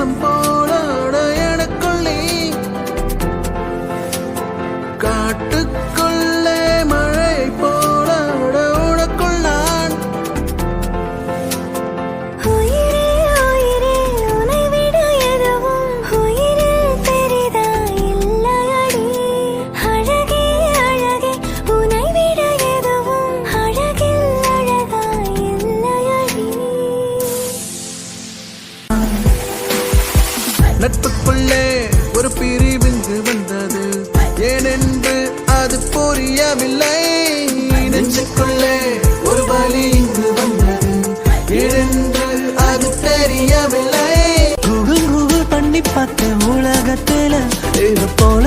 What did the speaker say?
வாசம் போல எனக்குள்ளே காட்டுக்குள்ளே மழை போல உனக்குள் நான் நட்புக்குள்ளே ஒரு பிரிவிந்து வந்தது ஏனென்று அது புரியவில்லை நெஞ்சுக்குள்ளே ஒரு வலி இங்கு வந்தது ஏனென்று அது தெரியவில்லை கூகுள் பண்ணி பார்த்த உலகத்துல இது போல